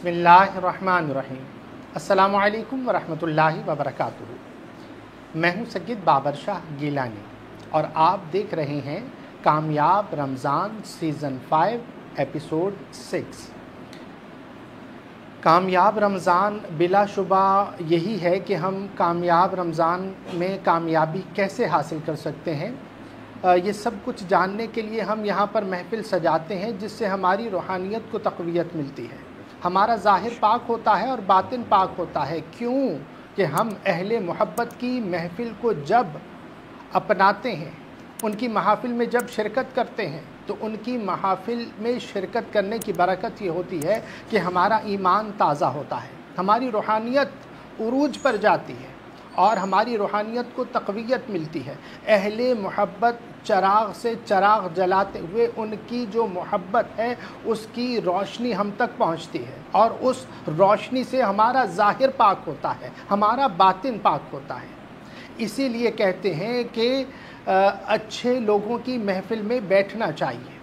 بسم اللہ الرحمن الرحیم۔ السلام علیکم ورحمۃ اللہ وبرکاتہ۔ میں ہوں سید بابر شاہ گیلانی اور آپ دیکھ رہے ہیں کامیاب رمضان سیزن 5 ایپیسوڈ 6۔ کامیاب رمضان بلا شبہ یہی ہے کہ ہم کامیاب رمضان میں کامیابی کیسے حاصل کر سکتے ہیں۔ یہ سب کچھ جاننے کے لیے ہم یہاں پر محفل سجاتے ہیں جس سے ہماری روحانیت کو تقویت ملتی ہے، ہمارا ظاہر پاک ہوتا ہے اور باطن پاک ہوتا ہے۔ کیوں کہ ہم اہل محبت کی محفل کو جب اپناتے ہیں، ان کی محافل میں جب شرکت کرتے ہیں تو ان کی محافل میں شرکت کرنے کی برکت یہ ہوتی ہے کہ ہمارا ایمان تازہ ہوتا ہے، ہماری روحانیت عروج پر جاتی ہے اور ہماری روحانیت کو تقویت ملتی ہے۔ اہل محبت چراغ سے چراغ جلاتے ہوئے ان کی جو محبت ہے اس کی روشنی ہم تک پہنچتی ہے اور اس روشنی سے ہمارا ظاہر پاک ہوتا ہے، ہمارا باطن پاک ہوتا ہے۔ اسی لیے کہتے ہیں کہ اچھے لوگوں کی محفل میں بیٹھنا چاہیے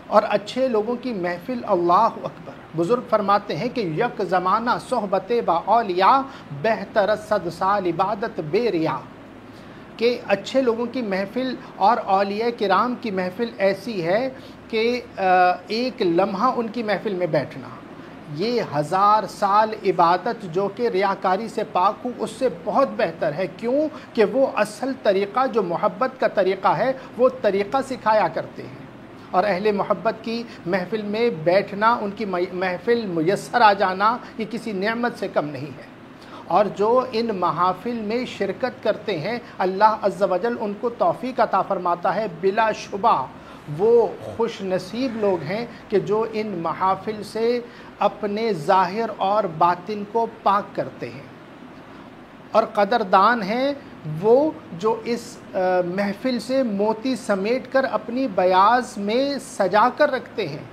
اور اچھے لوگوں کی محفل اللہ اکبر۔ بزرگ فرماتے ہیں کہ یک زمانہ صحبت با اولیاء بہتر صد سال عبادت بے ریا، کہ اچھے لوگوں کی محفل اور اولیاء کرام کی محفل ایسی ہے کہ ایک لمحہ ان کی محفل میں بیٹھنا یہ 1000 سال عبادت جو کہ ریاکاری سے پاک ہو اس سے بہت بہتر ہے۔ کیوں کہ وہ اصل طریقہ جو محبت کا طریقہ ہے وہ طریقہ سکھایا کرتے ہیں، اور اہل محبت کی محفل میں بیٹھنا، ان کی محفل میسر آ جانا یہ کسی نعمت سے کم نہیں ہے۔ اور جو ان محافل میں شرکت کرتے ہیں اللہ عز و جل ان کو توفیق عطا فرماتا ہے۔ بلا شبہ وہ خوش نصیب لوگ ہیں کہ جو ان محافل سے اپنے ظاہر اور باطن کو پاک کرتے ہیں، اور قدردان ہیں وہ جو اس محفل سے موتی سمیٹ کر اپنی بیاض میں سجا کر رکھتے ہیں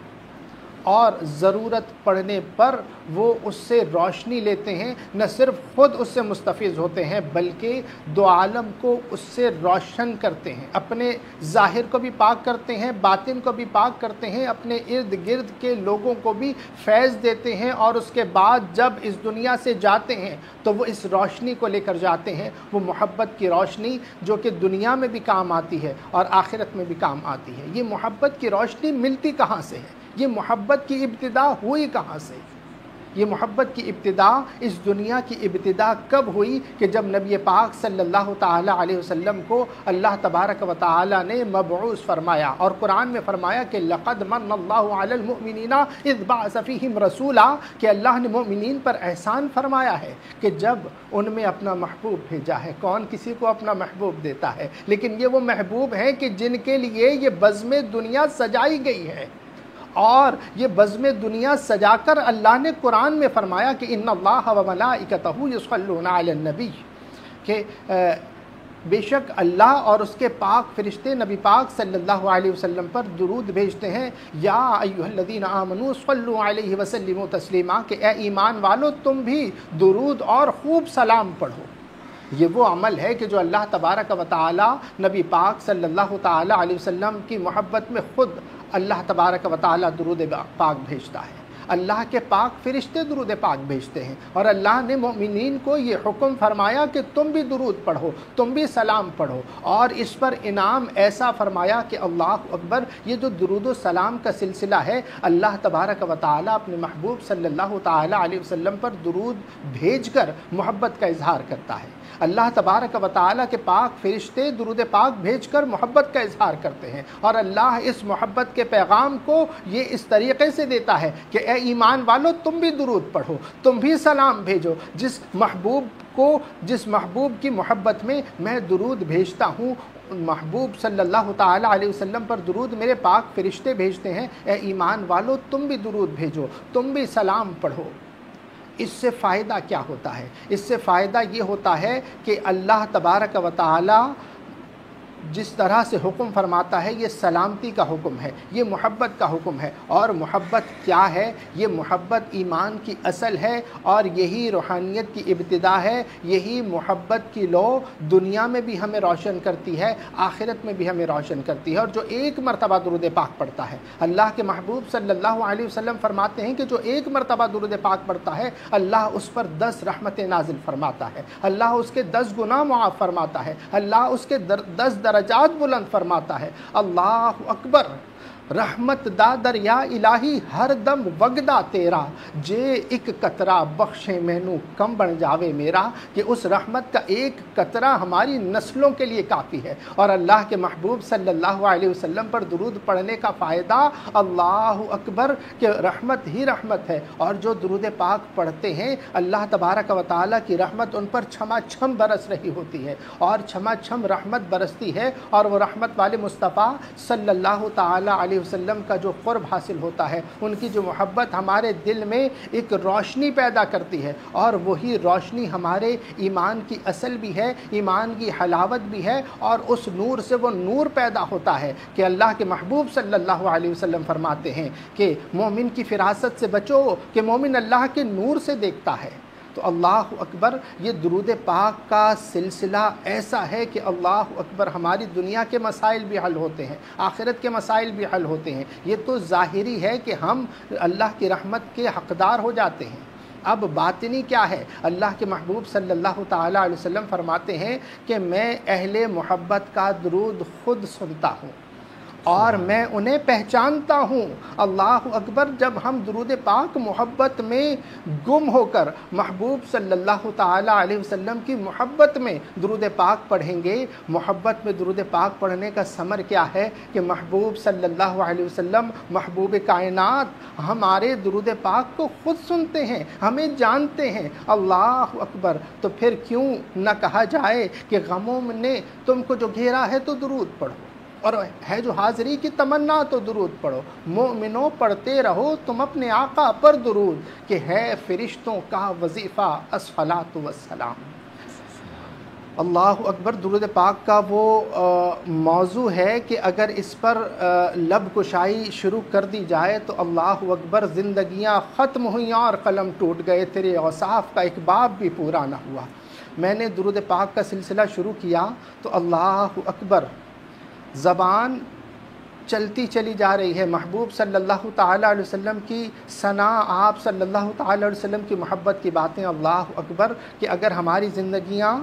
اور ضرورت پڑنے پر وہ اس سے روشنی لیتے ہیں، نہ صرف خود اس سے مستفیض ہوتے ہیں بلکہ دو عالم کو اس سے روشن کرتے ہیں، اپنے ظاہر کو بھی پاک کرتے ہیں، باطن کو بھی پاک کرتے ہیں، اپنے ارد گرد کے لوگوں کو بھی فیض دیتے ہیں، اور اس کے بعد جب اس دنیا سے جاتے ہیں تو وہ اس روشنی کو لے کر جاتے ہیں، وہ محبت کی روشنی جو کہ دنیا میں بھی کام آتی ہے اور آخرت میں بھی کام آتی ہے۔ یہ محبت کی روشنی ملتی کہاں سے ہے؟ یہ محبت کی ابتدا ہوئی کہاں سے؟ یہ محبت کی ابتدا اس دنیا کی ابتدا کب ہوئی کہ جب نبی پاک صلی اللہ تعالی علیہ وسلم کو اللہ تبارک و تعالی نے مبعوث فرمایا، اور قرآن میں فرمایا کہ لقد من اللہ علی المؤمنین اذ بعث فیہم رسولا، کہ اللہ نے مومنین پر احسان فرمایا ہے کہ جب ان میں اپنا محبوب بھیجا ہے۔ کون کسی کو اپنا محبوب دیتا ہے؟ لیکن یہ وہ محبوب ہیں کہ جن کے لیے یہ بزم دنیا سجائی گئی ہے، اور یہ بزم دنیا سجا کر اللہ نے قرآن میں فرمایا کہ ان اللہ و ملائکتہ یصلون علی النبی، کہ بے شک اللہ اور اس کے پاک فرشتے نبی پاک صلی اللہ علیہ وسلم پر درود بھیجتے ہیں۔ یا ایھا الذین آمنوا صلوا علیہ وسلموا تسلیما، کہ اے ایمان والو تم بھی درود اور خوب سلام پڑھو۔ یہ وہ عمل ہے کہ جو اللہ تبارک و تعالی نبی پاک صلی اللہ تعالی علیہ وسلم کی محبت میں خود اللہ تبارک و تعالی درود پاک بھیجتا ہے، اللہ کے پاک فرشتے درود پاک بھیجتے ہیں، اور اللہ نے مومنین کو یہ حکم فرمایا کہ تم بھی درود پڑھو، تم بھی سلام پڑھو، اور اس پر انعام ایسا فرمایا کہ اللہ اکبر، یہ جو درود و سلام کا سلسلہ ہے اللہ تبارک و تعالی اپنے محبوب صلی اللہ تعالی علیہ وسلم پر درود بھیج کر محبت کا اظہار کرتا ہے۔ اللہ تبارک و تعالی کے پاک فرشتے درود پاک بھیج کر محبت کا اظہار کرتے ہیں، اور اللہ اس محبت کے پیغام کو یہ اس طریقے سے دیتا ہے کہ اے ایمان والو تم بھی درود پڑھو، تم بھی سلام بھیجو۔ جس محبوب کی محبت میں میں درود بھیجتا ہوں، محبوب صلی اللہ تعالی علیہ وسلم پر درود میرے پاک فرشتے بھیجتے ہیں، اے ایمان والو تم بھی درود بھیجو، تم بھی سلام پڑھو۔ اس سے فائدہ کیا ہوتا ہے؟ اس سے فائدہ یہ ہوتا ہے کہ اللہ تبارک و تعالی جس طرح سے حکم فرماتا ہے یہ سلامتی کا حکم ہے، یہ محبت کا حکم ہے۔ اور محبت کیا ہے؟ یہ محبت ایمان کی اصل ہے اور یہی روحانیت کی ابتدا ہے۔ یہی محبت کی لو دنیا میں بھی ہمیں روشن کرتی ہے، آخرت میں بھی ہمیں روشن کرتی ہے۔ اور جو ایک مرتبہ درود پاک پڑھتا ہے، اللہ کے محبوب صلی اللہ علیہ وسلم فرماتے ہیں کہ جو ایک مرتبہ درود پاک پڑھتا ہے اللہ اس پر 10 رحمتیں نازل فرماتا ہے، اللہ اس کے 10 گناہ معاف فرماتا ہے، اللہ اس کے 10 درجات بلند فرماتا ہے۔ اللہ اکبر۔ رحمت دا دریا الہی ہر دم وگدا تیرا، جے ایک قطرہ بخشے مینو کم بن جاوے میرا، کہ اس رحمت کا ایک قطرہ ہماری نسلوں کے لیے کافی ہے۔ اور اللہ کے محبوب صلی اللہ علیہ وسلم پر درود پڑھنے کا فائدہ اللہ اکبر کہ رحمت ہی رحمت ہے۔ اور جو درود پاک پڑھتے ہیں اللہ تبارک و تعالیٰ کی رحمت ان پر چھما چھم برس رہی ہوتی ہے، اور چھما چھم رحمت برستی ہے، اور وہ رحمت والے مصطفیٰ صلی اللہ تعالیٰ علیہ وسلم کا جو قرب حاصل ہوتا ہے، ان کی جو محبت ہمارے دل میں ایک روشنی پیدا کرتی ہے، اور وہی روشنی ہمارے ایمان کی اصل بھی ہے، ایمان کی حلاوت بھی ہے، اور اس نور سے وہ نور پیدا ہوتا ہے کہ اللہ کے محبوب صلی اللہ علیہ وسلم فرماتے ہیں کہ مومن کی فراست سے بچو کہ مومن اللہ کے نور سے دیکھتا ہے۔ تو اللہ اکبر، یہ درود پاک کا سلسلہ ایسا ہے کہ اللہ اکبر ہماری دنیا کے مسائل بھی حل ہوتے ہیں، آخرت کے مسائل بھی حل ہوتے ہیں۔ یہ تو ظاہری ہے کہ ہم اللہ کی رحمت کے حقدار ہو جاتے ہیں۔ اب باطنی کیا ہے؟ اللہ کے محبوب صلی اللہ تعالیٰ علیہ وسلم فرماتے ہیں کہ میں اہل محبت کا درود خود سنتا ہوں اور میں انہیں پہچانتا ہوں۔ اللہ اکبر، جب ہم درود پاک محبت میں گم ہو کر محبوب صلی اللہ تعالیٰ علیہ وسلم کی محبت میں درود پاک پڑھیں گے۔ محبت میں درود پاک پڑھنے کا ثمر کیا ہے کہ محبوب صلی اللہ علیہ وسلم محبوب کائنات ہمارے درود پاک کو خود سنتے ہیں، ہمیں جانتے ہیں۔ اللہ اکبر، تو پھر کیوں نہ کہا جائے کہ غموں نے تم کو جو گھیرا ہے تو درود پڑھو، اور ہے جو حاضری کی تمنا تو درود پڑھو۔ مومنوں پڑھتے رہو تم اپنے آقا پر درود، کہ ہے فرشتوں کا وظیفہ الصلاۃ والسلام۔ اللہ اکبر، درود پاک کا وہ موضوع ہے کہ اگر اس پر لب کشائی شروع کر دی جائے تو اللہ اکبر زندگیاں ختم ہوئیں اور قلم ٹوٹ گئے، تیرے اوصاف کا ایک باب بھی پورا نہ ہوا۔ میں نے درود پاک کا سلسلہ شروع کیا تو اللہ اکبر زبان چلتی چلی جا رہی ہے، محبوب صلی اللہ تعالیٰ علیہ وسلم کی ثنا، آپ صلی اللہ تعالیٰ علیہ وسلم کی محبت کی باتیں۔ اللہ اکبر کہ اگر ہماری زندگیاں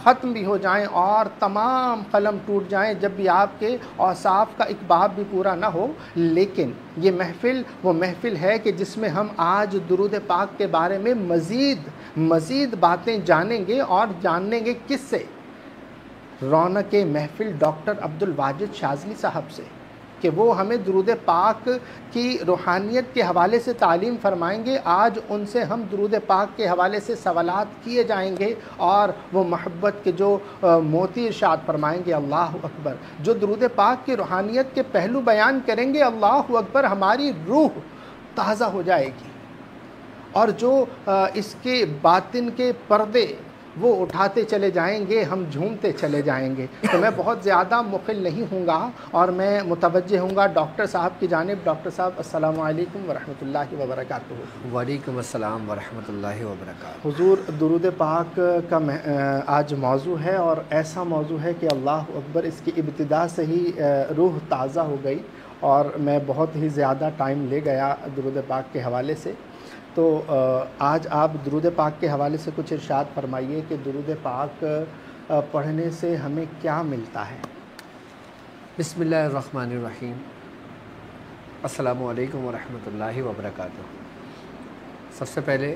ختم بھی ہو جائیں اور تمام قلم ٹوٹ جائیں، جب بھی آپ کے اوصاف کا ایک باب بھی پورا نہ ہو، لیکن یہ محفل وہ محفل ہے کہ جس میں ہم آج درود پاک کے بارے میں مزید باتیں جانیں گے، اور جانیں گے کس سے؟ رونق محفل ڈاکٹر عبدالواجد شاذلی صاحب سے، کہ وہ ہمیں درود پاک کی روحانیت کے حوالے سے تعلیم فرمائیں گے۔ آج ان سے ہم درود پاک کے حوالے سے سوالات کیے جائیں گے، اور وہ محبت کے جو موتی ارشاد فرمائیں گے۔ اللہ اکبر، جو درود پاک کی روحانیت کے پہلو بیان کریں گے، اللہ اکبر ہماری روح تازہ ہو جائے گی، اور جو اس کے باطن کے پردے وہ اٹھاتے چلے جائیں گے، ہم جھومتے چلے جائیں گے۔ تو میں بہت زیادہ مخل نہیں ہوں گا اور میں متوجہ ہوں گا ڈاکٹر صاحب کی جانب۔ ڈاکٹر صاحب السلام علیکم ورحمۃ اللہ وبرکاتہ۔ وعلیکم السلام ورحمۃ اللہ وبرکاتہ۔ حضور، درود پاک کا آج موضوع ہے، اور ایسا موضوع ہے کہ اللہ اکبر اس کی ابتدا سے ہی روح تازہ ہو گئی، اور میں بہت ہی زیادہ ٹائم لے گیا درود پاک کے حوالے سے۔ تو آج آپ درود پاک کے حوالے سے کچھ ارشاد فرمائیے کہ درود پاک پڑھنے سے ہمیں کیا ملتا ہے؟ بسم اللہ الرحمن الرحیم۔ السلام علیکم ورحمۃ اللہ وبرکاتہ۔ سب سے پہلے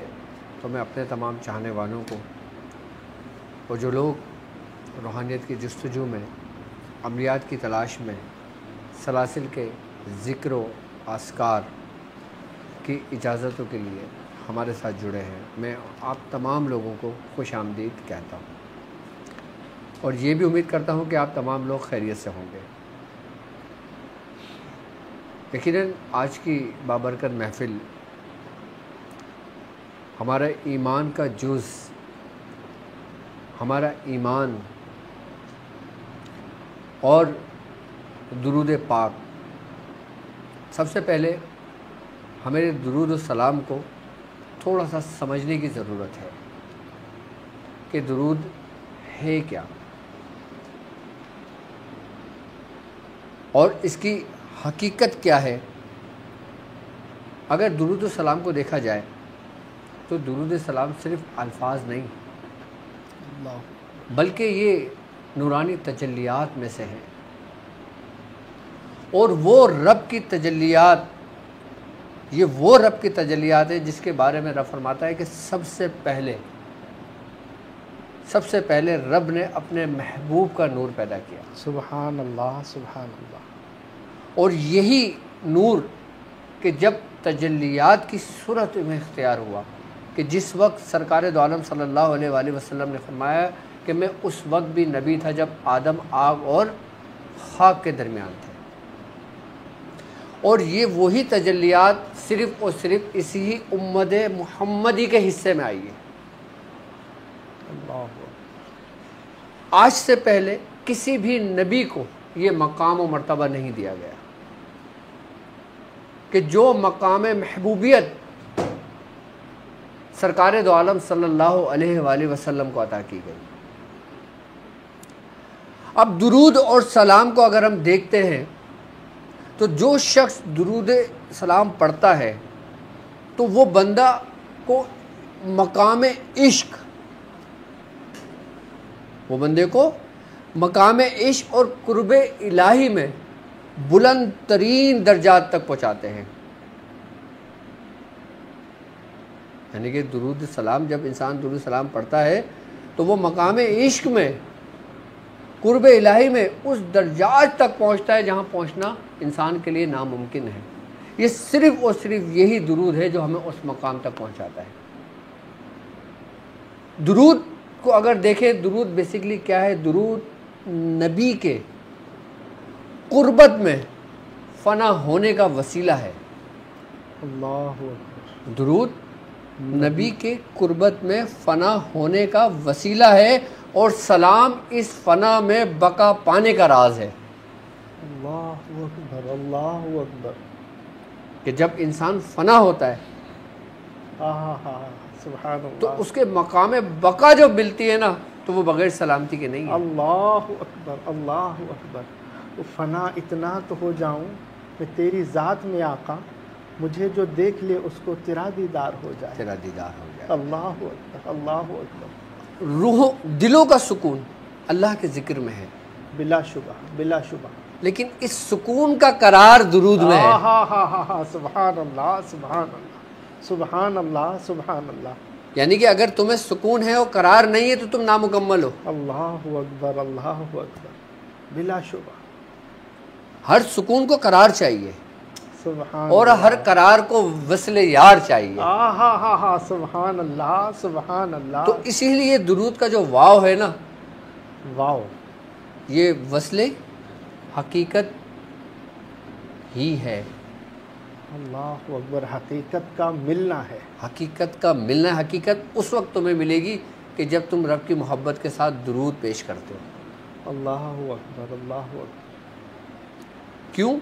تو میں اپنے تمام چاہنے والوں کو، اور جو لوگ روحانیت کی جستجو میں، عملیات کی تلاش میں، سلاسل کے ذکر و اذکار کی اجازتوں کے لیے ہمارے ساتھ جڑے ہیں، میں آپ تمام لوگوں کو خوش آمدید کہتا ہوں، اور یہ بھی امید کرتا ہوں کہ آپ تمام لوگ خیریت سے ہوں گے۔ یقیناً آج کی بابرکت محفل ہمارا ایمان کا جز، ہمارا ایمان اور درود پاک، سب سے پہلے ہمیں درود و سلام کو تھوڑا سا سمجھنے کی ضرورت ہے کہ درود ہے کیا اور اس کی حقیقت کیا ہے۔ اگر درود و سلام کو دیکھا جائے تو درود و سلام صرف الفاظ نہیں بلکہ یہ نورانی تجلیات میں سے ہیں، اور وہ رب کی تجلیات، یہ وہ رب کی تجلیات ہیں جس کے بارے میں رب فرماتا ہے کہ سب سے پہلے رب نے اپنے محبوب کا نور پیدا کیا۔ سبحان اللہ، سبحان اللہ۔ اور یہی نور کہ جب تجلیات کی صورت میں اختیار ہوا، کہ جس وقت سرکار دو عالم صلی اللہ علیہ وآلہ وسلم نے فرمایا کہ میں اس وقت بھی نبی تھا جب آدم آگ اور خاک کے درمیان تھے، اور یہ وہی تجلیات صرف اور صرف اسی امت محمدی کے حصے میں آئی ہے۔ آج سے پہلے کسی بھی نبی کو یہ مقام و مرتبہ نہیں دیا گیا کہ جو مقام محبوبیت سرکار دو عالم صلی اللہ علیہ وآلہ وسلم کو عطا کی گئی۔ اب درود اور سلام کو اگر ہم دیکھتے ہیں تو جو شخص درود سلام پڑھتا ہے تو وہ بندہ کو مقام عشق، وہ بندے کو مقام عشق اور قرب الہی میں بلند ترین درجات تک پہنچاتے ہیں۔ یعنی کہ درود سلام، جب انسان درود سلام پڑھتا ہے تو وہ مقام عشق میں، قرب الہی میں اس درجات تک پہنچتا ہے جہاں پہنچنا انسان کے لیے ناممکن ہے۔ یہ صرف اور صرف یہی درود ہے جو ہمیں اس مقام تک پہنچاتا ہے۔ درود کو اگر دیکھیں، درود بیسیکلی کیا ہے؟ درود نبی کے قربت میں فنا ہونے کا وسیلہ ہے۔ اللہ اکبر۔ درود نبی کے قربت میں فنا ہونے کا وسیلہ ہے، اور سلام اس فنا میں بقا پانے کا راز ہے۔ اللہ اکبر، اللہ اکبر۔ کہ جب انسان فنا ہوتا ہے سبحان اللہ، تو اس کے مقام بقا جو ملتی ہے نا، تو وہ بغیر سلامتی کے نہیں ہے۔ اللہ اکبر، اللہ اکبر۔ تو فنا اتنا تو ہو جاؤں کہ تیری ذات میں آقا، مجھے جو دیکھ لے اس کو تیرا دیدار ہو جائے، تیرا دیدار ہو جائے۔ اللہ اکبر، اللہ اکبر۔ روحوں، دلوں کا سکون اللہ کے ذکر میں ہے، بلا شبہ، بلا شبہ۔ لیکن اس سکون کا قرار درود میں ہے۔ سبحان اللہ، سبحان اللہ، سبحان اللہ، سبحان اللہ۔ یعنی کہ اگر تمہیں سکون ہے اور قرار نہیں ہے تو تم نامکمل ہو۔ اللہ اکبر، اللہ اکبر، بلا شبہ۔ ہر سکون کو قرار چاہیے، سبحان اور ہر قرار کو وصل یار چاہیے۔ سبحان اللہ، سبحان اللہ۔ تو اسی لیے درود کا جو واو ہے نا، واو، یہ وصل حقیقت ہی ہے۔ اللہ اکبر، حقیقت کا ملنا ہے۔ حقیقت کا ملنا ہے۔ حقیقت اس وقت تمہیں ملے گی کہ جب تم رب کی محبت کے ساتھ درود پیش کرتے ہو۔ اللہ اکبر، اللہ اکبر۔ کیوں؟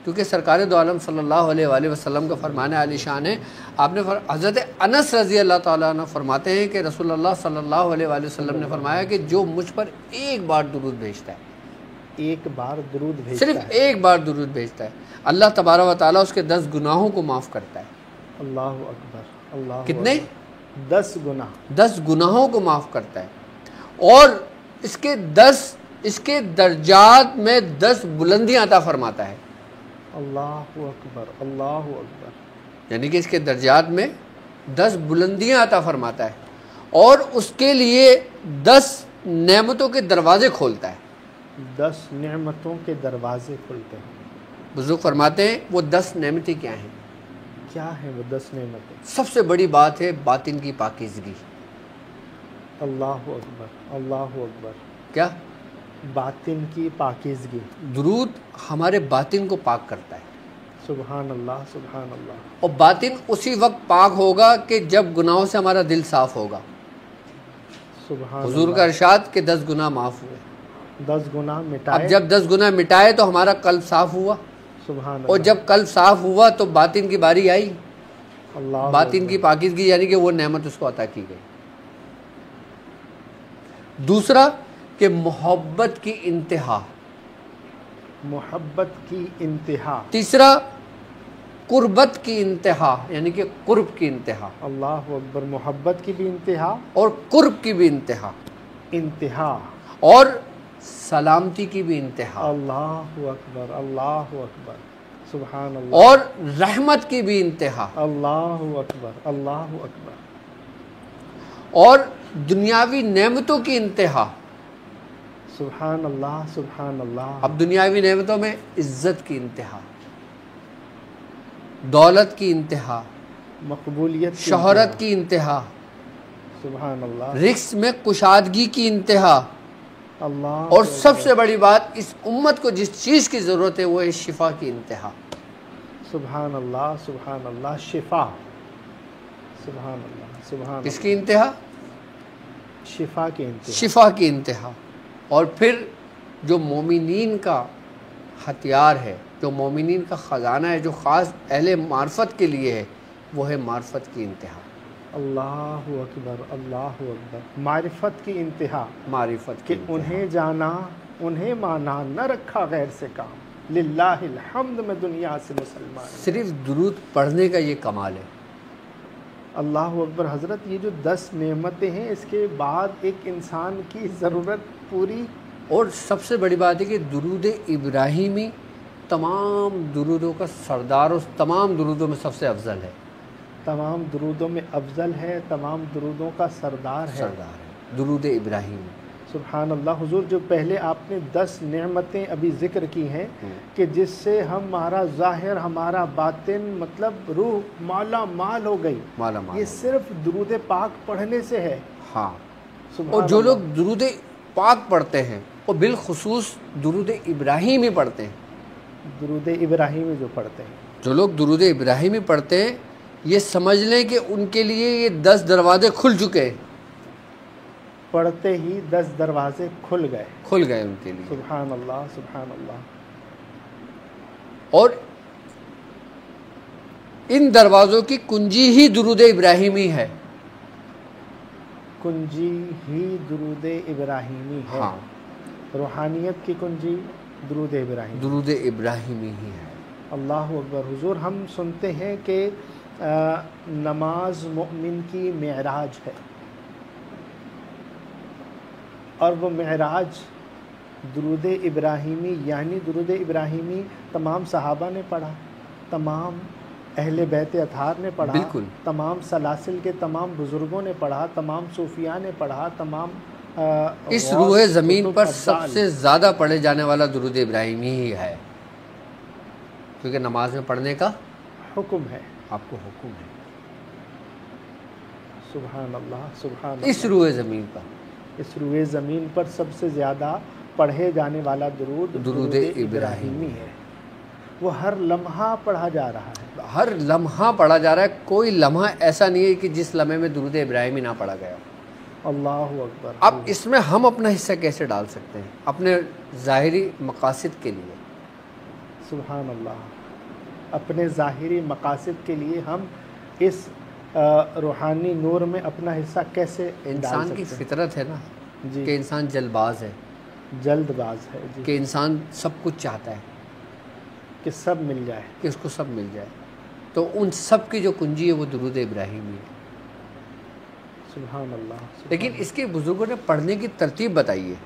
کیونکہ سرکار دو عالم صلی اللہ علیہ وآلہ وسلم کا فرمان عالی شان ہے۔ آپ نے حضرت انس رضی اللہ تعالیٰ عنہ فرماتے ہیں کہ رسول اللہ صلی اللہ علیہ وآلہ وسلم نے فرمایا کہ جو مجھ پر ایک بار درود بھیجتا ہے، ایک بار درود بھیجتا ہے، صرف ایک بار درود بھیجتا ہے، اللہ تبارک و تعالیٰ اس کے 10 گناہوں کو معاف کرتا ہے۔ اللہ اکبر، اللہ کتنے؟ اکبر۔ 10 گناہ، 10 گناہوں کو معاف کرتا ہے، اور اس کے درجات میں 10 بلندیاں عطا فرماتا ہے۔ اللہ اکبر، اللہ اکبر۔ یعنی کہ اس کے درجات میں 10 بلندیاں عطا فرماتا ہے، اور اس کے لیے 10 نعمتوں کے دروازے کھولتا ہے۔ 10 نعمتوں کے دروازے کھلتے ہیں۔ بزرگ فرماتے ہیں وہ 10 نعمتیں کیا ہیں؟ کیا ہیں وہ 10 نعمتیں؟ سب سے بڑی بات ہے باطن کی پاکیزگی۔ اللہ اکبر، اللہ اکبر۔ کیا؟ باطن کی پاکیزگی۔ درود ہمارے باطن کو پاک کرتا ہے۔ سبحان اللہ، سبحان اللہ۔ اور باطن اسی وقت پاک ہوگا کہ جب گناہوں سے ہمارا دل صاف ہوگا۔ سبحان حضور اللہ۔ کا ارشاد کہ 10 گناہ معاف ہوئے۔ 10 گنا مٹائے. اب جب 10 گنا مٹائے تو ہمارا قلب صاف ہوا, سبحان اللہ. اور جب قلب صاف ہوا تو باطن کی باری آئی, اللہ باطن کی پاکیزگی, یعنی کہ وہ نعمت اس کو عطا کی گئی. دوسرا کہ محبت کی انتہا. محبت کی انتہا. تیسرا قربت کی انتہا, یعنی کہ قرب کی انتہا. اللہ اکبر. محبت کی بھی انتہا اور قرب کی بھی انتہا. انتہا. اور سلامتی کی بھی انتہا. اللہ اکبر. اللہ اکبر. سبحان اللہ. اور رحمت کی بھی انتہا. اللہ اکبر. اللہ اکبر. اور دنیاوی نعمتوں کی انتہا. سبحان اللہ. سبحان اللہ. اب دنیاوی نعمتوں میں عزت کی انتہا, دولت کی انتہا, مقبولیت کی شہرت کی انتہا, سبحان اللہ. رزق میں کشادگی کی انتہا. اللہ. اور سب سے بڑی بات, اس امت کو جس چیز کی ضرورت ہے وہ ہے شفا کی انتہا. سبحان اللہ. سبحان اللہ. شفا. سبحان اللہ. سبحان کس کی انتہا؟ شفا کی انتہا. شفا کی انتہا. اور پھر جو مومنین کا ہتھیار ہے, جو مومنین کا خزانہ ہے, جو خاص اہل معرفت کے لیے ہے, وہ ہے معرفت کی انتہا. اللہ اکبر. اللہ اکبر. معرفت کی انتہا. معرفت کہ کی انہیں جانا, انہیں مانا, نہ رکھا غیر سے کام. للہ الحمد میں دنیا سے مسلمان. صرف درود پڑھنے کا یہ کمال ہے. اللہ اکبر. حضرت یہ جو 10 نعمتیں ہیں, اس کے بعد ایک انسان کی ضرورت پوری. اور سب سے بڑی بات ہے کہ درود ابراہیمی تمام درودوں کا سردار اور تمام درودوں میں سب سے افضل ہے. تمام درودوں میں افضل ہے, تمام درودوں کا سردار ہے. سردار ہے درود ابراہیمی. سبحان اللہ. حضور, جو پہلے آپ نے 10 نعمتیں ابھی ذکر کی ہیں کہ جس سے ہمارا ظاہر, ہمارا باطن, مطلب روح مالا مال ہو گئی, مالا مال. یہ صرف درود پاک پڑھنے سے ہے. ہاں. سبحان اور جو اللہ. لوگ درود پاک پڑھتے ہیں وہ بالخصوص درود ابراہیمی پڑھتے ہیں. درود ابراہیمی جو پڑھتے ہیں, جو لوگ درود ابراہیمی پڑھتے ہیں, یہ سمجھ لیں کہ ان کے لیے یہ 10 دروازے کھل چکے ہیں. پڑھتے ہی 10 دروازے کھل گئے. کھل گئے ان کے لیے. سبحان اللہ. سبحان اللہ. اور ان دروازوں کی کنجی ہی درود ابراہیمی ہے. کنجی ہی درود ابراہیمی ہے. ہاں. روحانیت کی کنجی درود ابراہیمی. درود ابراہیمی ہی ہے. اللہ اکبر. حضور, ہم سنتے ہیں کہ نماز مؤمن کی معراج ہے, اور وہ معراج درود ابراہیمی, یعنی درود ابراہیمی تمام صحابہ نے پڑھا, تمام اہل بیت اطہار نے پڑھا, بالکل. تمام سلاسل کے تمام بزرگوں نے پڑھا, تمام صوفیاء نے پڑھا, تمام اس روح زمین پر سب سے زیادہ پڑھے جانے والا درود ابراہیمی ہی ہے, کیونکہ نماز میں پڑھنے کا حکم ہے. آپ کو حکم ہے. سبحان اللہ. سبحان اللہ. اس روح زمین پر, اس روح زمین پر سب سے زیادہ پڑھے جانے والا درود ابراہیمی ہے. وہ ہر لمحہ پڑھا جا رہا ہے. ہر لمحہ پڑھا جا رہا ہے. کوئی لمحہ ایسا نہیں ہے کہ جس لمحے میں درود ابراہیمی نہ پڑھا گیا. اللہ اکبر. اب اس میں ہم اپنا حصہ کیسے ڈال سکتے ہیں اپنے ظاہری مقاصد کے لیے؟ سبحان اللہ. اپنے ظاہری مقاصد کے لیے ہم اس روحانی نور میں اپنا حصہ کیسے ڈال سکتے ہیں؟ انسان کی فطرت ہے نا جی, کہ انسان جلد باز ہے, جلد باز ہے. جی, کہ انسان سب کچھ چاہتا ہے کہ سب مل جائے, کہ اس کو سب مل جائے. تو ان سب کی جو کنجی ہے وہ درود ابراہیمی ہے. سبحان اللہ. لیکن اس کے بزرگوں نے پڑھنے کی ترتیب بتائی ہے.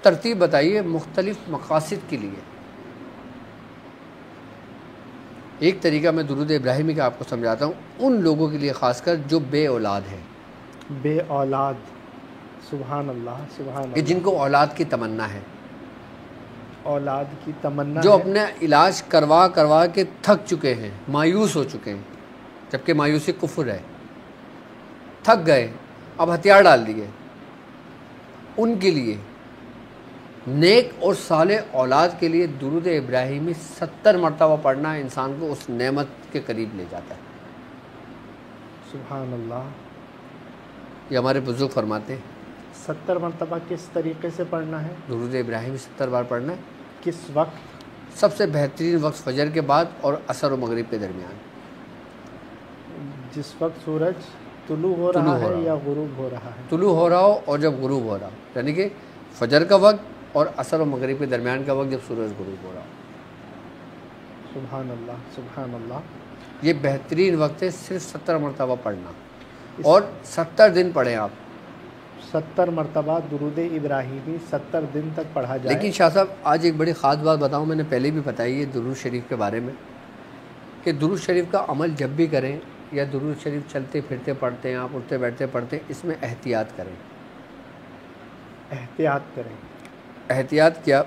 ترتیب بتائیے مختلف مقاصد کے لیے. ایک طریقہ میں درود ابراہیمی کا آپ کو سمجھاتا ہوں, ان لوگوں کے لیے خاص کر جو بے اولاد ہیں. بے اولاد. سبحان اللہ. سبحان اللہ. جن کو اولاد کی تمنا ہے, اولاد کی تمنا, جو اپنے علاج کروا کروا کے تھک چکے ہیں, مایوس ہو چکے ہیں, جبکہ مایوسی کفر ہے, تھک گئے, اب ہتھیار ڈال دیے. ان کے لیے نیک اور صالح اولاد کے لیے درود ابراہیمی 70 مرتبہ پڑھنا انسان کو اس نعمت کے قریب لے جاتا ہے. سبحان اللہ. یہ ہمارے بزرگ فرماتے ہیں 70 مرتبہ کس طریقے سے پڑھنا ہے؟ درود ابراہیم 70 بار پڑھنا ہے۔ کس وقت؟ سب سے بہترین وقت فجر کے بعد اور عصر و مغرب کے درمیان، جس وقت سورج طلوع ہو رہا ہے یا غروب ہو رہا ہے؟ طلوع ہو رہا ہو اور جب غروب ہو رہا ہو، یعنی کہ فجر کا وقت اور عصر و مغرب کے درمیان کا وقت جب سورج غروب ہو رہا ہو۔ سبحان اللہ، سبحان اللہ۔ یہ بہترین وقت ہے صرف 70 مرتبہ پڑھنا، اور 70 دن پڑھیں آپ۔ 70 مرتبہ درود ابراہیمی 70 دن تک پڑھا جائے۔ لیکن شاہ صاحب آج ایک بڑی خاص بات بتاؤں، میں نے پہلے بھی بتائی ہے درود شریف کے بارے میں، کہ درود شریف کا عمل جب بھی کریں یا درود شریف چلتے پھرتے پڑھتے ہیں آپ، اٹھتے بیٹھتے پڑھتے ہیں، اس میں احتیاط کریں۔ احتیاط کریں۔ احتیاط کیا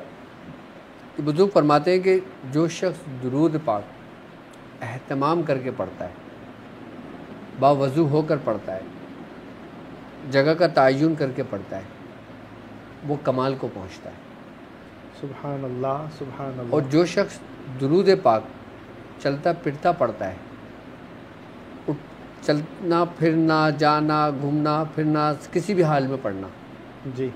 کہ بزرگ فرماتے ہیں کہ جو شخص درود پاک اہتمام کر کے پڑھتا ہے، باوضو ہو کر پڑھتا ہے، جگہ کا تعین کر کے پڑھتا ہے، وہ کمال کو پہنچتا ہے۔ سبحان اللہ، سبحان اللہ۔ اور جو شخص درود پاک چلتا پھرتا پڑھتا ہے، چلنا پھرنا، جانا گھومنا پھرنا، کسی بھی حال میں پڑھنا، جی،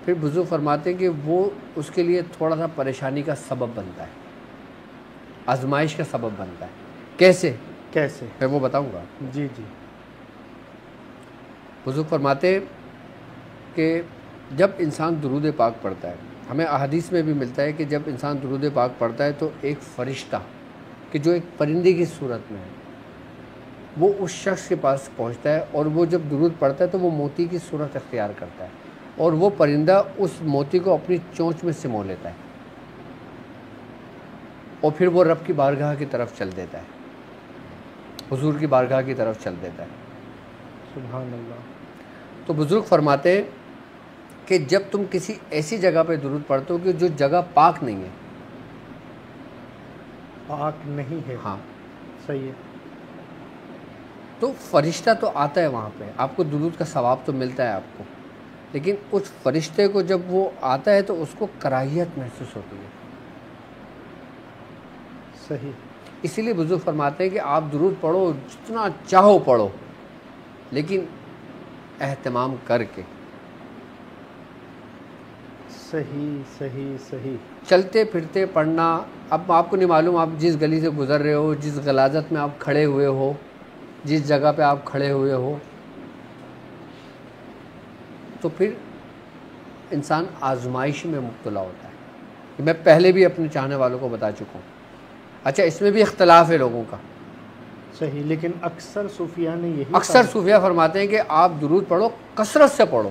پھر بزرگ فرماتے ہیں کہ وہ اس کے لیے تھوڑا سا پریشانی کا سبب بنتا ہے، آزمائش کا سبب بنتا ہے۔ کیسے؟ میں وہ بتاؤں گا۔ جی جی۔ بزرگ فرماتے ہیں کہ جب انسان درود پاک پڑھتا ہے، ہمیں احادیث میں بھی ملتا ہے کہ جب انسان درود پاک پڑھتا ہے تو ایک فرشتہ کہ جو ایک پرندے کی صورت میں ہے، وہ اس شخص کے پاس پہنچتا ہے، اور وہ جب درود پڑھتا ہے تو وہ موتی کی صورت اختیار کرتا ہے، اور وہ پرندہ اس موتی کو اپنی چونچ میں سمو لیتا ہے، اور پھر وہ رب کی بارگاہ کی طرف چل دیتا ہے، حضور کی بارگاہ کی طرف چل دیتا ہے۔ سبحان اللہ۔ تو بزرگ فرماتے ہیں کہ جب تم کسی ایسی جگہ پہ درود پڑھتے ہو کہ جو جگہ پاک نہیں ہے، پاک نہیں ہے، ہاں صحیح ہے، تو فرشتہ تو آتا ہے وہاں پہ، آپ کو درود کا ثواب تو ملتا ہے آپ کو، لیکن اس فرشتے کو جب وہ آتا ہے تو اس کو کراہیت محسوس ہوتی ہے۔ صحیح۔ اسی لیے بزرگ فرماتے ہیں کہ آپ درود پڑھو، جتنا چاہو پڑھو، لیکن اہتمام کر کے۔ صحیح صحیح صحیح۔ چلتے پھرتے پڑھنا، اب آپ کو نہیں معلوم آپ جس گلی سے گزر رہے ہو، جس غلاظت میں آپ کھڑے ہوئے ہو، جس جگہ پہ آپ کھڑے ہوئے ہو، تو پھر انسان آزمائش میں مبتلا ہوتا ہے۔ میں پہلے بھی اپنے چاہنے والوں کو بتا چکا ہوں۔ اچھا، اس میں بھی اختلاف ہے لوگوں کا۔ صحیح، لیکن اکثر صوفیاء نے یہی اکثر صوفیاء فرماتے ہیں کہ آپ درود پڑھو، کثرت سے پڑھو،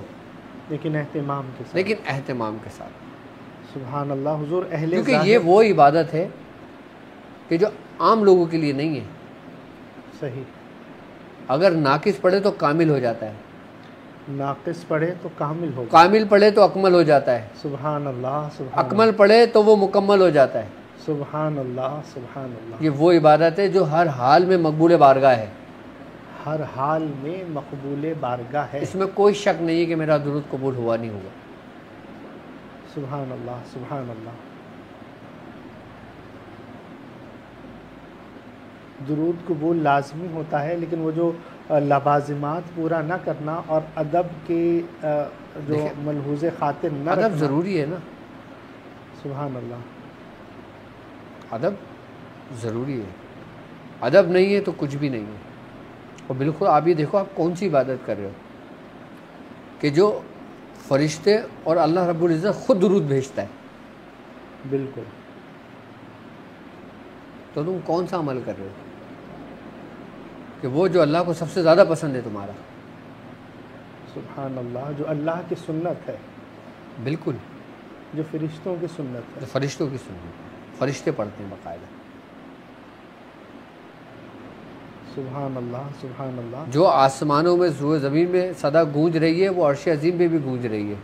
لیکن اہتمام کے ساتھ۔ لیکن اہتمام کے ساتھ۔ سبحان اللہ۔ حضور اہل کیونکہ یہ وہ عبادت ہے کہ جو عام لوگوں کے لیے نہیں ہے۔ صحیح۔ اگر ناقص پڑھے تو کامل ہو جاتا ہے، ناقص پڑھے تو کامل ہوگا، کامل پڑھے تو اکمل ہو جاتا ہے، سبحان اللہ، سبحان اکمل پڑھے تو وہ مکمل ہو جاتا ہے۔ سبحان اللہ، سبحان اللہ۔ یہ وہ عبادت ہے جو ہر حال میں مقبول بارگاہ ہے، ہر حال میں مقبول بارگاہ ہے، اس میں کوئی شک نہیں ہے کہ میرا درود قبول ہوا نہیں ہوگا۔ سبحان اللہ، سبحان اللہ۔ درود قبول لازمی ہوتا ہے، لیکن وہ جو لوازمات پورا نہ کرنا اور ادب کے جو ملحوظ خاطر نہ رکھنا، ادب ضروری ہے نا، سبحان اللہ، ادب ضروری ہے۔ ادب نہیں ہے تو کچھ بھی نہیں ہے۔ اور بالکل آپ یہ دیکھو آپ کون سی عبادت کر رہے ہو کہ جو فرشتے اور اللہ رب العزت خود درود بھیجتا ہے، بالکل، تو تم کون سا عمل کر رہے ہو کہ وہ جو اللہ کو سب سے زیادہ پسند ہے تمہارا؟ سبحان اللہ، جو اللہ کی سنت ہے، بالکل، جو فرشتوں کی سنت ہے، جو فرشتوں کی سنت، فرشتے پڑھتے ہیں باقاعدہ، سبحان اللہ، سبحان اللہ۔ جو آسمانوں میں روئے زمین میں صدا گونج رہی ہے وہ عرش عظیم میں بھی گونج رہی ہے۔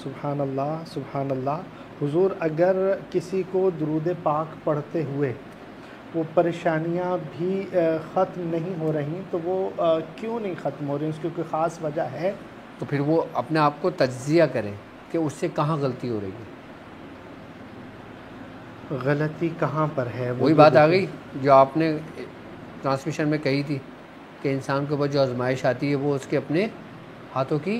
سبحان اللہ، سبحان اللہ۔ حضور اگر کسی کو درود پاک پڑھتے ہوئے وہ پریشانیاں بھی ختم نہیں ہو رہی تو وہ کیوں نہیں ختم ہو رہی؟ اس کی کوئی خاص وجہ ہے؟ تو پھر وہ اپنے آپ کو تجزیہ کرے کہ اس سے کہاں غلطی ہو رہی ہے، غلطی کہاں پر ہے۔ وہی بات آ گئی جو آپ نے ٹرانسمیشن میں کہی تھی کہ انسان کے اوپر جو آزمائش آتی ہے وہ اس کے اپنے ہاتھوں کی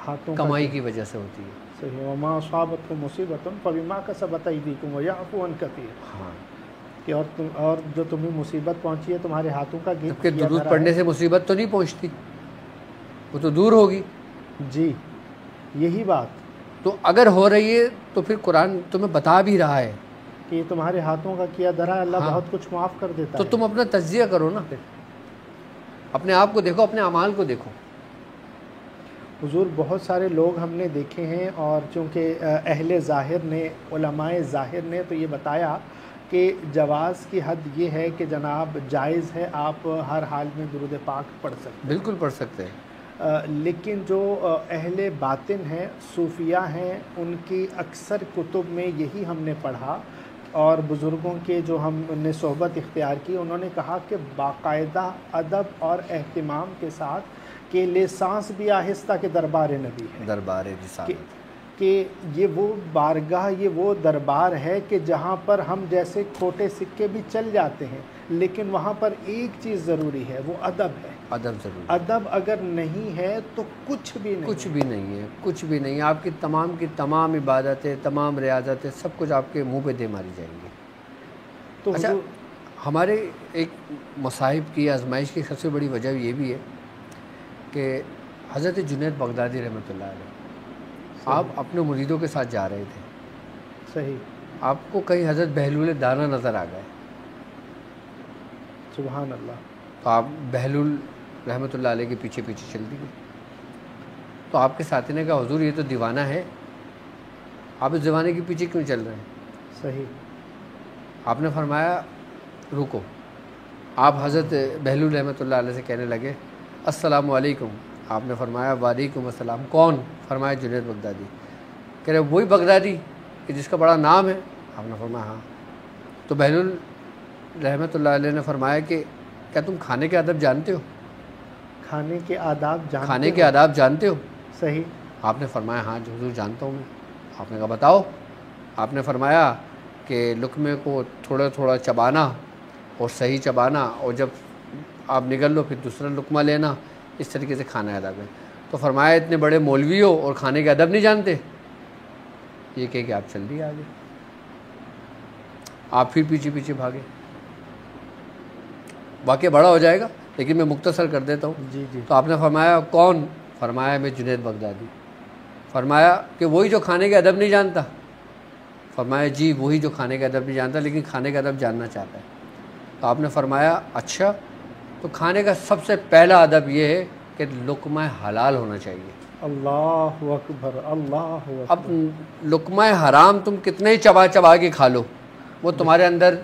ہاتھوں کمائی کی وجہ سے ہوتی ہے. صحیح. وما اصابتکم مصیبۃ فبما کسبت ایدیکم ویعفو عن کثیر. ہاں، کہ اور جو تمہیں مصیبت پہنچی ہے تمہارے ہاتھوں کا جبکہ درود پڑھنے سے مصیبت تو نہیں پہنچتی، وہ تو دور ہوگی. جی یہی بات. تو اگر ہو رہی ہے تو پھر قرآن تمہیں بتا بھی رہا ہے کہ یہ تمہارے ہاتھوں کا کیا درا اللہ بہت کچھ معاف کر دیتا تو ہے. تم اپنا تجزیہ کرو نا، پھر اپنے آپ کو دیکھو، اپنے اعمال کو دیکھو. حضور بہت سارے لوگ ہم نے دیکھے ہیں، اور چونکہ اہل ظاہر نے، علماء ظاہر نے تو یہ بتایا کہ جواز کی حد یہ ہے کہ جناب جائز ہے، آپ ہر حال میں درود پاک پڑھ سکتے ہیں. بالکل پڑھ سکتے ہیں. لیکن جو اہل باطن ہیں، صوفیہ ہیں، ان کی اکثر کتب میں یہی ہم نے پڑھا، اور بزرگوں کے جو ہم نے صحبت اختیار کی، انہوں نے کہا کہ باقاعدہ ادب اور اہتمام کے ساتھ کہ لسانس بھی آہستہ کے دربار نبی ہے، دربار رسالت، کہ یہ وہ بارگاہ، یہ وہ دربار ہے کہ جہاں پر ہم جیسے کھوٹے سکے بھی چل جاتے ہیں، لیکن وہاں پر ایک چیز ضروری ہے، وہ ادب ہے. ادب ضرور. ادب اگر نہیں ہے تو کچھ بھی نہیں. کچھ بھی نہیں ہے، کچھ بھی نہیں. آپ کی تمام عبادتیں، تمام ریاضتیں، سب کچھ آپ کے منہ پہ دے ماری جائیں گی. تو اچھا، ہمارے ایک مصاحب کی آزمائش کی سب سے بڑی وجہ یہ بھی ہے کہ حضرت جنید بغدادی رحمۃ اللہ علیہ، آپ اپنے مریدوں کے ساتھ جا رہے تھے. صحیح. آپ کو کہیں حضرت بہلول دانا نظر آ گئے. سبحان اللہ. تو آپ بہلول رحمۃ اللہ علیہ کے پیچھے پیچھے چل دی گئی. تو آپ کے ساتھی نے کہا حضور یہ تو دیوانہ ہے، آپ اس دیوانے کے پیچھے کیوں چل رہے ہیں؟ صحیح. آپ نے فرمایا رکو. آپ حضرت بہلول رحمۃ اللہ علیہ سے کہنے لگے السلام علیکم. آپ نے فرمایا وعلیکم السلام. کون؟ فرمایا جنید بغدادی. کہہ رہے وہی بغدادی کہ جس کا بڑا نام ہے؟ آپ نے فرمایا ہاں. تو بہلول رحمۃ اللہ علیہ نے فرمایا کہ کیا تم کھانے کے آداب جانتے ہو؟ کھانے کے آداب جانتے کھانے کے آداب جانتے ہو؟ صحیح. آپ نے فرمایا ہاں حضور جانتا ہوں میں. آپ نے کہا بتاؤ. آپ نے فرمایا کہ لقمے کو تھوڑا تھوڑا چبانا اور صحیح چبانا، اور جب آپ نگل لو پھر دوسرا لقمہ لینا، اس طریقے سے کھانا ادب ہے. تو فرمایا اتنے بڑے مولوی ہو اور کھانے کے ادب نہیں جانتے؟ یہ کہہ کہ آپ چل دیے آگے. آپ پھر پیچھے پیچھے بھاگے. واقعہ بڑا ہو جائے گا لیکن میں مختصر کر دیتا ہوں. جی جی. تو آپ نے فرمایا کون؟ فرمایا میں جنید بغدادی. فرمایا کہ وہی جو کھانے کے ادب نہیں جانتا؟ فرمایا جی وہی جو کھانے کا ادب نہیں جانتا لیکن کھانے کا ادب جاننا چاہتا ہے. تو آپ نے فرمایا اچھا، تو کھانے کا سب سے پہلا ادب یہ ہے کہ لقمہ حلال ہونا چاہیے. اللہ اکبر، اللہ اکبر. اب لقمہ حرام تم کتنے ہی چبا چبا کے کھا لو، وہ تمہارے اندر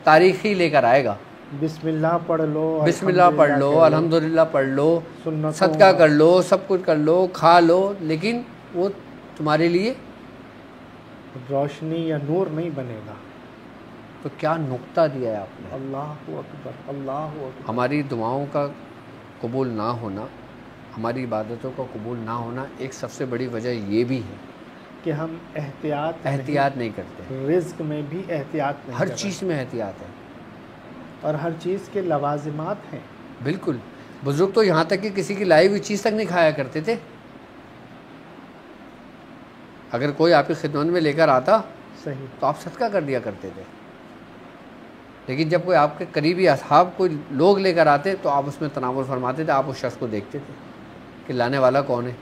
تاریخ ہی لے کر آئے گا. بسم اللہ پڑھ لو، بسم اللہ پڑھ لو، الحمدللہ پڑھ لو، سنتوں صدقہ کر لو، سب کچھ کر لو، کھا لو، لیکن وہ تمہارے لیے روشنی یا نور نہیں بنے گا. تو کیا نقطہ دیا ہے آپ نے. اللہ اکبر، اللہ اکبر. ہماری دعاؤں کا قبول نہ ہونا، ہماری عبادتوں کا قبول نہ ہونا ایک سب سے بڑی وجہ یہ بھی ہے کہ ہم احتیاط نہیں کرتے. رزق میں بھی احتیاط نہیں ہر کرتے. چیز میں احتیاط ہے، اور ہر چیز کے لوازمات ہیں. بالکل. بزرگ تو یہاں تک کہ کسی کی لائی ہوئی چیز تک نہیں کھایا کرتے تھے. اگر کوئی آپ کی خدمت میں لے کر آتا صحیح تو آپ صدقہ کر دیا کرتے تھے، لیکن جب کوئی آپ کے قریبی اصحاب کوئی لوگ لے کر آتے تو آپ اس میں تناول فرماتے تھے. آپ اس شخص کو دیکھتے تھے کہ لانے والا کون ہے.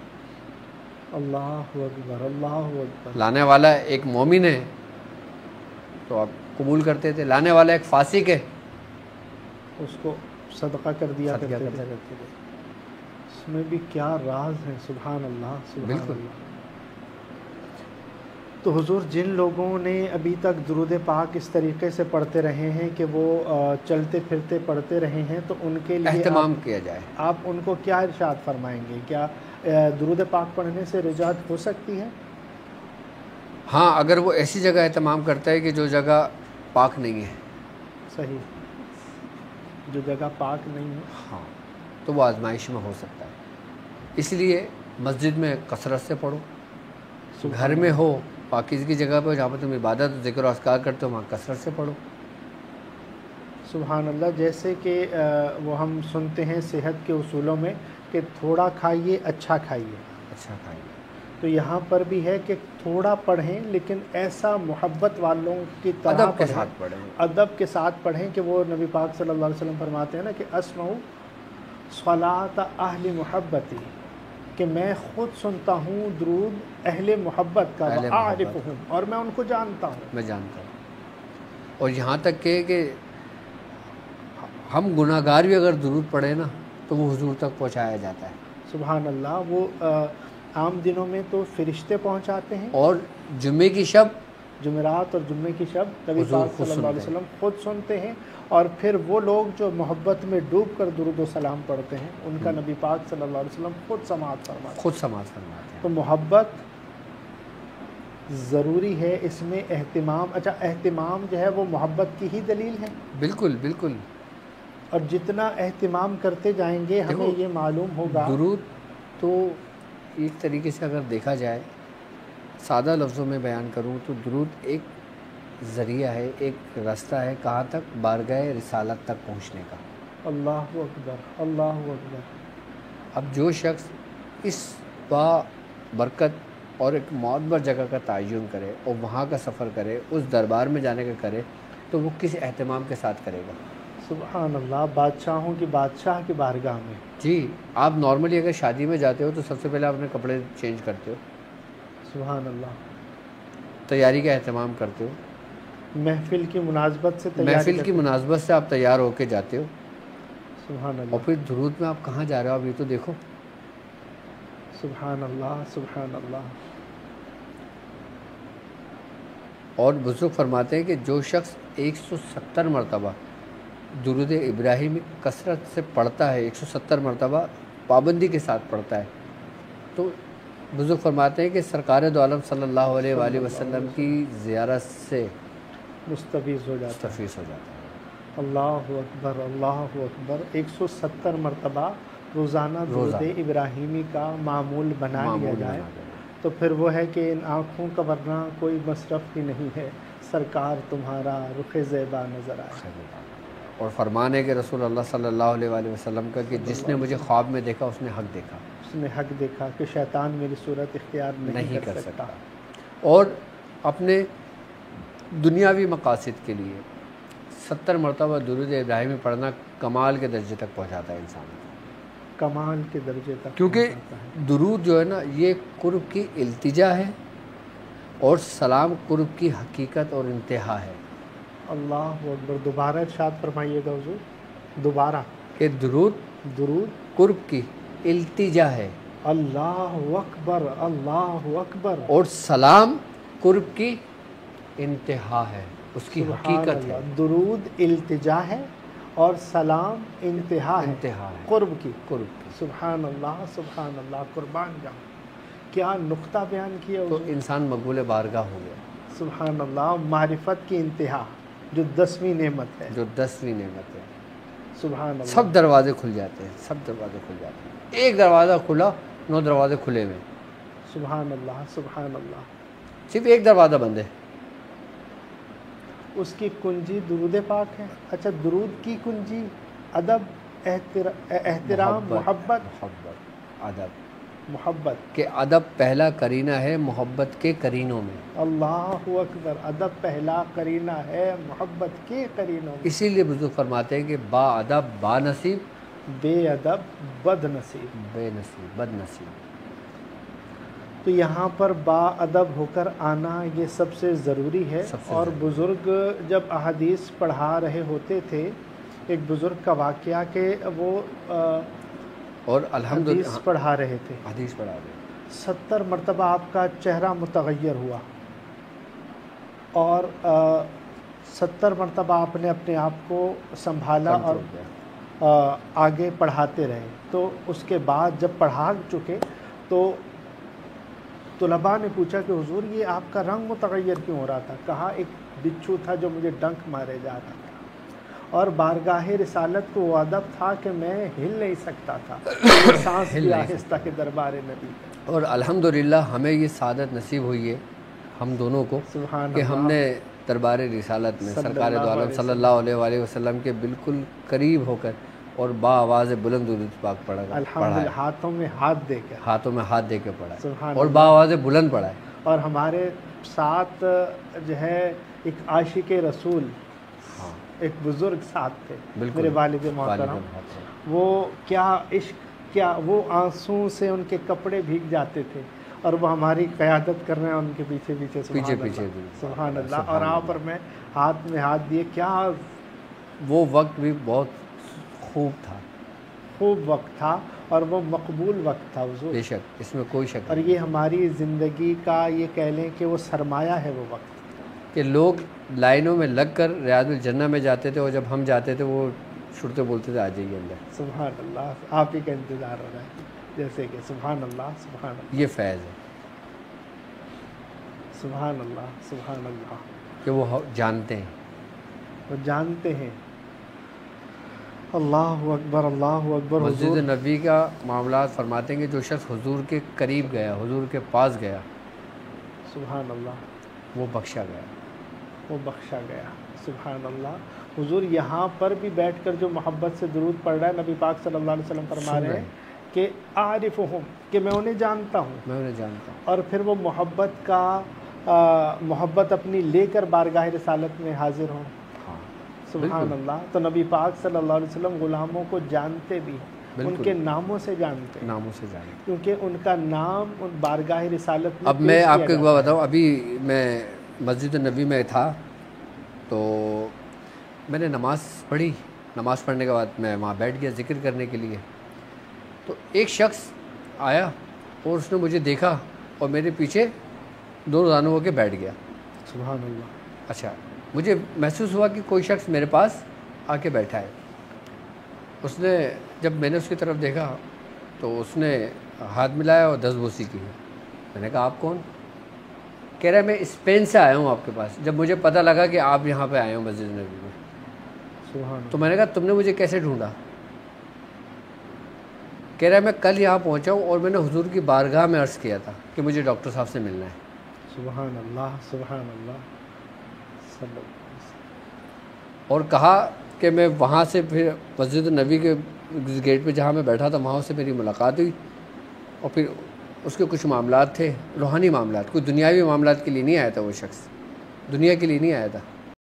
اللہ اکبر، اللہ اکبر. لانے والا ایک مومن ہے تو آپ قبول کرتے تھے، لانے والا ایک فاسق ہے اس کو صدقہ کر دیا صدقہ کرتے کرتے تھے. تھے. اس میں بھی کیا راز ہے. سبحان اللہ، سبحان بالکل. اللہ. تو حضور جن لوگوں نے ابھی تک درود پاک اس طریقے سے پڑھتے رہے ہیں کہ وہ چلتے پھرتے پڑھتے رہے ہیں، تو ان کے لیے اہتمام کیا جائے. آپ ان کو کیا ارشاد فرمائیں گے؟ کیا درود پاک پڑھنے سے رجعت ہو سکتی ہے؟ ہاں، اگر وہ ایسی جگہ اہتمام کرتا ہے کہ جو جگہ پاک نہیں ہے. صحیح. جو جگہ پاک نہیں ہے، ہاں، تو وہ آزمائش میں ہو سکتا ہے. اس لیے مسجد میں کثرت سے پڑھو، گھر میں ہو پاکیزگی جگہ پہ جہاں پر تم عبادت ذکر و اذکار کرتے ہو وہاں کثرت سے پڑھو. سبحان اللہ. جیسے کہ وہ ہم سنتے ہیں صحت کے اصولوں میں کہ تھوڑا کھائیے اچھا کھائیے. اچھا کھائیں گے. تو یہاں پر بھی ہے کہ تھوڑا پڑھیں لیکن ایسا محبت والوں کی طرح ادب کے ساتھ پڑھیں. ادب کے ساتھ پڑھیں کہ وہ نبی پاک صلی اللہ علیہ وسلم فرماتے ہیں نا کہ اسمع صلاۃ اہل محبتی، کہ میں خود سنتا ہوں درود اہل محبت کا، وَأَعْرِفُهُمْ، اور میں ان کو جانتا ہوں. میں جانتا ہوں. اور یہاں تک کہ ہم گناہ گار بھی اگر درود پڑھیں نا تو وہ حضور تک پہنچایا جاتا ہے. سبحان اللہ. وہ عام دنوں میں تو فرشتے پہنچاتے ہیں، اور جمعے کی شب، جمعرات اور جمعے کی شب نبی پاک صلی اللہ علیہ وسلم خود سنتے ہیں، اور پھر وہ لوگ جو محبت میں ڈوب کر درود و سلام پڑھتے ہیں ان کا نبی پاک صلی اللہ علیہ وسلم خود سماعت فرماتے ہیں. تو محبت ضروری ہے، اس میں اہتمام. اچھا، اہتمام جو ہے وہ محبت کی ہی دلیل ہے. بالکل بالکل. اور جتنا اہتمام کرتے جائیں گے ہمیں یہ معلوم ہوگا. درود تو ایک طریقے سے اگر دیکھا جائے، سادہ لفظوں میں بیان کروں تو درود ایک ذریعہ ہے، ایک راستہ ہے کہاں تک؟ بارگاہ رسالت تک پہنچنے کا. اللہ اکبر، اللہ اکبر. اب جو شخص اس با برکت اور ایک معتبر جگہ کا تعین کرے اور وہاں کا سفر کرے، اس دربار میں جانے کا کرے، تو وہ کس اہتمام کے ساتھ کرے گا؟ سبحان اللہ. بادشاہوں کی بادشاہ کی بارگاہ میں. جی، آپ نارملی اگر شادی میں جاتے ہو تو سب سے پہلے آپ اپنے کپڑے چینج کرتے ہو. سبحان اللہ. تیاری کا اہتمام کرتے ہو. محفل کی مناسبت سے تیاری، محفل کی مناسبت سے آپ تیار ہو کے جاتے ہو. سبحان اللہ. اور پھر درود میں آپ کہاں جا رہے ہو؟ اب یہ تو دیکھو. سبحان اللہ، سبحان اللہ. اور بزرگ فرماتے ہیں کہ جو شخص 170 مرتبہ درود ابراہیمی کثرت سے پڑھتا ہے، 170 مرتبہ پابندی کے ساتھ پڑھتا ہے، تو بزرگ فرماتے ہیں کہ سرکار دو عالم صلی اللہ علیہ وآلہ وسلم کی زیارت سے مستفیض ہو جاتا ہے. اللہ اکبر، اللہ اکبر. 170 مرتبہ روزانہ درود ابراہیمی کا معمول بنا لیا جائے تو پھر وہ ہے کہ ان آنکھوں کا ورنہ کوئی مصرف ہی نہیں ہے، سرکار تمہارا رخ زیبا نظر آئے. اور فرمان ہے کہ رسول اللہ صلی اللہ علیہ وآلہ وسلم کا کہ جس نے مجھے خواب میں دیکھا اس نے حق دیکھا. اس نے حق دیکھا کہ شیطان میری صورت اختیار نہیں کر سکتا. اور اپنے دنیاوی مقاصد کے لیے 70 مرتبہ درود ابراہیمی پڑھنا کمال کے درجے تک پہنچاتا ہے انسان کو. کمال کے درجے تک، کیونکہ درود جو ہے نا یہ قرب کی التجا ہے اور سلام قرب کی حقیقت اور انتہا ہے. اللہ اکبر. دوبارہ ارشاد فرمائیے گا حضور، دوبارہ. کہ درود قرب کی التجا ہے. اللہ اکبر، اللہ اکبر. اور سلام قرب کی انتہا ہے، اس کی حقیقت ہے. درود التجا ہے اور سلام انتہا ہے قرب کی. سبحان اللہ، سبحان اللہ. قربان جاؤں، کیا نقطہ بیان کیا. تو انسان مقبول بارگاہ ہو گیا. سبحان اللہ. معرفت کی انتہا جو 10ویں نعمت ہے، سبحان اللہ. سب دروازے کھل جاتے ہیں. ایک دروازہ کھلا، 9 دروازے کھلے ہوئے. سبحان اللہ، سبحان اللہ. صرف ایک دروازہ بند ہے. اس کی کنجی درود پاک ہے. اچھا، درود کی کنجی ادب، احترام، محبت، ادب، محبت. کہ ادب پہلا کرینہ ہے محبت کے کرینوں میں. اللہ اکبر. ادب پہلا کرینہ ہے محبت کے کرینوں میں. اسی لیے بزرگ فرماتے ہیں کہ با ادب با نصیب، بے ادب بد نصیب. بے نصیب بد نصیب. تو یہاں پر با ادب ہو کر آنا یہ سب سے ضروری ہے. اور بزرگ جب احادیث پڑھا رہے ہوتے تھے، ایک بزرگ کا واقعہ کہ وہ اور الحمدللہ حدیث پڑھا رہے تھے. 70 مرتبہ آپ کا چہرہ متغیر ہوا اور 70 مرتبہ آپ نے اپنے آپ کو سنبھالا اور آگے پڑھاتے رہے. تو اس کے بعد جب پڑھا چکے تو طلباء نے پوچھا کہ حضور یہ آپ کا رنگ متغیر کیوں ہو رہا تھا؟ کہا ایک بچھو تھا جو مجھے ڈنک مارے جا رہا تھا، اور بارگاہ رسالت کو وہ ادب تھا کہ میں ہل نہیں سکتا تھا، سانس بھی آہستہ کے دربار نبی. اور الحمدللہ ہمیں یہ سعادت نصیب ہوئی ہے ہم دونوں کو کہ ہم نے دربار رسالت میں سرکار دو عالم صلی اللہ علیہ وآلہ وسلم کے بالکل قریب ہو کر اور با آواز بلند درود پاک پڑھا الحمدللہ، ہاتھوں میں ہاتھ دے کر، ہاتھوں میں ہاتھ دے کے پڑھا ہے سبحان اور با آواز بلند پڑھا ہے. اور ہمارے ساتھ جو ہے ایک عاشق رسول، ہاں ایک بزرگ ساتھ تھے، بالکل، میرے والد محترم. وہ کیا عشق، کیا وہ آنسوں سے ان کے کپڑے بھیگ جاتے تھے اور وہ ہماری قیادت کر رہے ہیں ان کے پیچھے پیچھے. سبحان اللہ. اور آپ پر میں ہاتھ میں ہاتھ دیے. کیا وہ وقت بھی بہت خوب تھا، خوب وقت تھا اور وہ مقبول وقت تھا حضور. بے شک، اس میں کوئی شک اور نہیں. یہ ہماری زندگی کا یہ کہہ لیں کہ وہ سرمایہ ہے وہ وقت، کہ لوگ لائنوں میں لگ کر ریاض الجنہ میں جاتے تھے اور جب ہم جاتے تھے وہ شرطے بولتے تھے آ جائیے اندر. سبحان اللہ. آپ ہی کا انتظار ہو رہا ہے جیسے کہ. سبحان اللہ، سبحان اللہ. یہ فیض ہے سبحان اللہ، سبحان اللہ. کہ وہ جانتے ہیں، وہ جانتے ہیں. اللہ اکبر، اللہ اکبر. مسجد نبی کا معاملات فرماتے ہیں کہ جو شخص حضور کے قریب گیا، حضور کے پاس گیا، سبحان اللہ، وہ بخشا گیا، وہ بخشا گیا. سبحان اللہ. حضور یہاں پر بھی بیٹھ کر جو محبت سے درود پڑھ رہا ہے، نبی پاک صلی اللہ علیہ وسلم فرما رہے ہیں کہ اعرفہم، کہ میں انہیں جانتا ہوں. میں انہیں جانتا ہوں. اور پھر وہ محبت اپنی لے کر بارگاہ رسالت میں حاضر ہوں. سبحان اللہ. تو نبی پاک صلی اللہ علیہ وسلم غلاموں کو جانتے بھی ہیں، ان کے ناموں سے جانتے ہیں، ناموں سے جانتے، کیونکہ ان کا نام ان بارگاہ رسالت میں. اب میں آپ کو ایک بات بتاؤں. ابھی میں مسجد نبی میں تھا تو میں نے نماز پڑھی. نماز پڑھنے کے بعد میں وہاں بیٹھ گیا ذکر کرنے کے لیے. تو ایک شخص آیا اور اس نے مجھے دیکھا اور میرے پیچھے دونوں دانوں ہو کے بیٹھ گیا. سبحان اللہ. اچھا، مجھے محسوس ہوا کہ کوئی شخص میرے پاس آ کے بیٹھا ہے. اس نے جب میں نے اس کی طرف دیکھا تو اس نے ہاتھ ملایا اور دست بوسی کی. میں نے کہا آپ کون؟ کہہ رہا ہے میں اسپین سے آیا ہوں آپ کے پاس. جب مجھے پتہ لگا کہ آپ یہاں پہ آئے ہوں مسجد نبی میں، تو میں نے کہا تم نے مجھے کیسے ڈھونڈا؟ کہہ رہا ہے میں کل یہاں پہنچا ہوں اور میں نے حضور کی بارگاہ میں عرض کیا تھا کہ مجھے ڈاکٹر صاحب سے ملنا ہے. سبحان اللہ، سبحان اللہ. اور کہا کہ میں وہاں سے پھر مسجد نبی کے گیٹ پہ جہاں میں بیٹھا تھا وہاں سے میری ملاقات ہوئی اور پھر اس کے کچھ معاملات تھے، روحانی معاملات. کوئی دنیاوی معاملات کے لیے نہیں آیا تھا وہ شخص، دنیا کے لیے نہیں آیا تھا.